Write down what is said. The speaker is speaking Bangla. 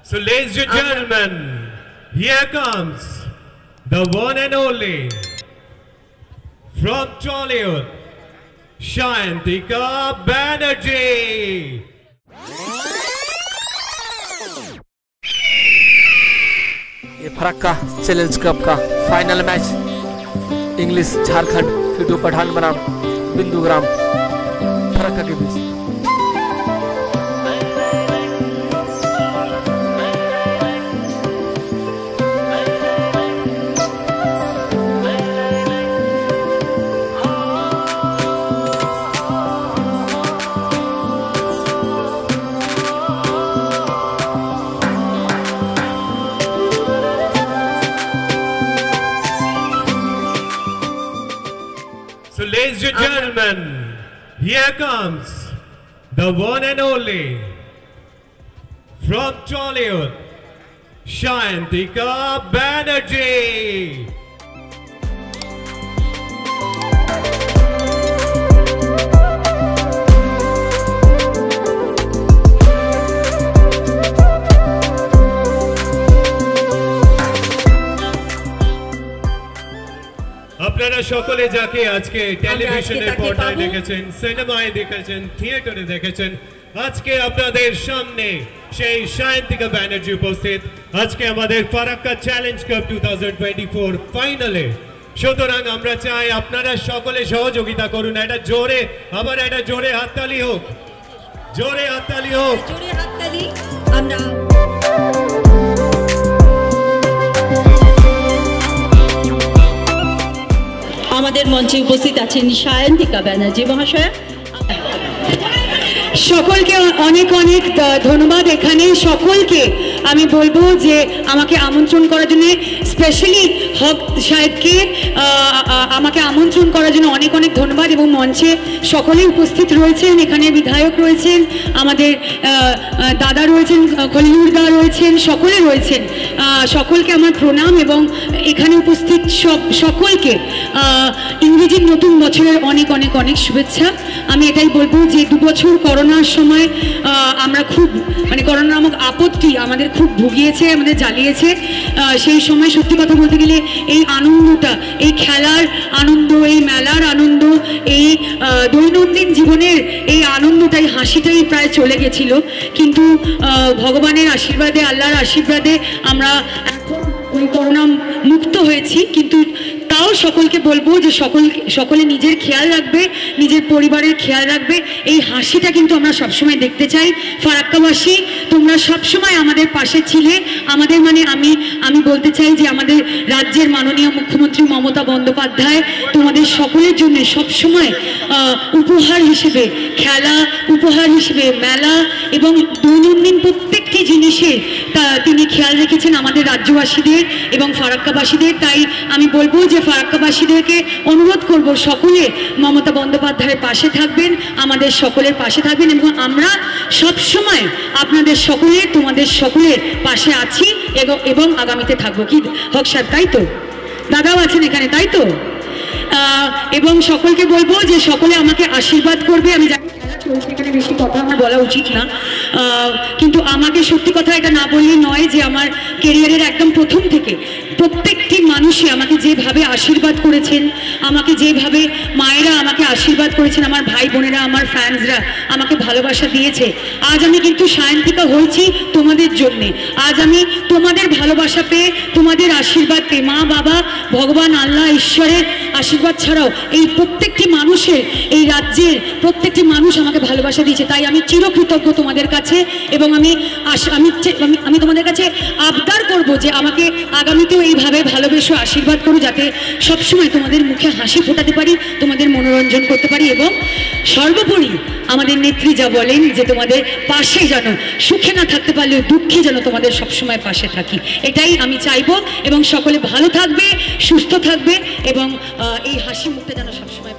So ladies and gentlemen, here comes the one and only from Tollywood, Shayantika Banerjee. ये फरक्का चैलेंज कप का final match English Jharkhand foetus Pathan बनाम बिंदुग्राम फरक्का के बीच। So ladies and gentlemen, here comes the one and only from Tollywood, Shayantika Banerjee. আপনারা সকলে যাকে আজকে টেলিভিশনের পর্দায় দেখেছেন, সিনেমায় দেখেছেন, থিয়েটারে দেখেছেন, আজকে আপনাদের সামনে সেই শায়ন্তিকা ব্যানার্জি উপস্থিত আজকে আমাদের ফারাক্কা চ্যালেঞ্জ কাপ 2024 ফাইনালে। সুতরাং আমরা চাই আপনারা সকলে সহযোগিতা করুন। এটা জোরে, আবার এটা জোরে হাততালি হোক, জোরে হাততালি হোক, জোরে হাততালি। আমরা আমাদের মঞ্চে উপস্থিত আছেন শায়ন্তিকা ব্যানার্জি মহাশয়া। সকলকে অনেক অনেক ধন্যবাদ। এখানে সকলকে আমি বলবো যে আমাকে আমন্ত্রণ করার জন্য, স্পেশালি হক সাহেবকে আমাকে আমন্ত্রণ করার জন্য অনেক অনেক ধন্যবাদ। এবং মঞ্চে সকলেই উপস্থিত রয়েছেন, এখানে বিধায়ক রয়েছেন, আমাদের দাদা রয়েছেন, খলিলুর দা রয়েছেন, সকলে রয়েছেন। সকলকে আমার প্রণাম এবং এখানে উপস্থিত সকলকে ইংরেজির নতুন বছরের অনেক অনেক অনেক শুভেচ্ছা। আমি এটাই বলবো যে 2 বছর করোনার সময় আমরা খুব করোনা নামক আপদটি আমাদের খুব ভুগিয়েছে, আমাদের জ্বালিয়েছে। সেই সময় সত্যি কথা বলতে গেলে এই আনন্দটা, এই খেলার আনন্দ, এই মেলার আনন্দ, এই দৈনন্দিন জীবনের এই আনন্দটাই, হাসিটাই প্রায় চলে গেছিল। কিন্তু ভগবানের আশীর্বাদে, আল্লাহর আশীর্বাদে আমরা এখন ওই করোনা মুক্ত হয়েছি। কিন্তু তাও সকলকে বলবো যে সকলে নিজের খেয়াল রাখবে, নিজের পরিবারের খেয়াল রাখবে। এই হাসিটা কিন্তু আমরা সবসময় দেখতে চাই। ফারাক্কাবাসী, তোমরা সবসময় আমাদের পাশে ছিলে। আমাদের আমি বলতে চাই যে আমাদের রাজ্যের মাননীয় মুখ্যমন্ত্রী মমতা বন্দ্যোপাধ্যায় তোমাদের সকলের জন্য সবসময় উপহার হিসেবে খেলা, উপহার হিসেবে মেলা এবং দৈনন্দিন প্রত্যেকটি জিনিসের তিনি খেয়াল রেখেছেন আমাদের রাজ্যবাসীদের এবং ফারাক্কাবাসীদের। তাই আমি বলবো যে ফারাক্কাবাসীদেরকে অনুরোধ করব সকলে মমতা বন্দ্যোপাধ্যায়ের পাশে থাকবেন, আমাদের সকলের পাশে থাকবেন এবং আমরা সবসময় আপনাদের সকলের, তোমাদের সকলের পাশে আছি এবং আগামীতে থাকবো। কি হক সাহেব, তাই তো? দাদাও আছেন এখানে, তাই তো? এবং সকলকে বলবো যে সকলে আমাকে আশীর্বাদ করবে। আমি জানি এখানে বেশি কথা আমার বলা উচিত না, কিন্তু আমাকে সত্যি কথা এটা না বললে নয় যে আমার কেরিয়ারের একদম প্রথম থেকে প্রত্যেকটি মানুষই আমাকে যেভাবে আশীর্বাদ করেছেন, আমাকে যেভাবে মায়েরা আমাকে আশীর্বাদ করেছেন, আমার ভাই বোনেরা, আমার ফ্যান্সরা আমাকে ভালোবাসা দিয়েছে। আজ আমি কিন্তু শায়ন্তিকা হয়েছি তোমাদের জন্যে। আজ আমি তোমাদের ভালোবাসা পেয়ে, তোমাদের আশীর্বাদ পেয়ে, মা বাবা, ভগবান, আল্লাহ, ঈশ্বরের আশীর্বাদ ছাড়াও এই প্রত্যেকটি মানুষের, এই রাজ্যের প্রত্যেকটি মানুষ আমাকে ভালোবাসা দিয়েছে। তাই আমি চিরকৃতজ্ঞ তোমাদের কাছে এবং আমি তোমাদের কাছে আবদার করব যে আমাকে আগামীতেও এইভাবে ভালোবেসে আশীর্বাদ করো, যাতে সবসময় তোমাদের মুখে হাসি ফোটাতে পারি, তোমাদের মনোরঞ্জন করতে পারি এবং সর্বোপরি আমাদের নেত্রী যা বলেন যে তোমাদের পাশে যেন, সুখে না থাকতে পারলেও দুঃখে যেন তোমাদের সবসময় পাশে থাকি, এটাই আমি চাইবো। এবং সকলে ভালো থাকবে, সুস্থ থাকবে এবং এই হাসি মুখটা যেন সবসময়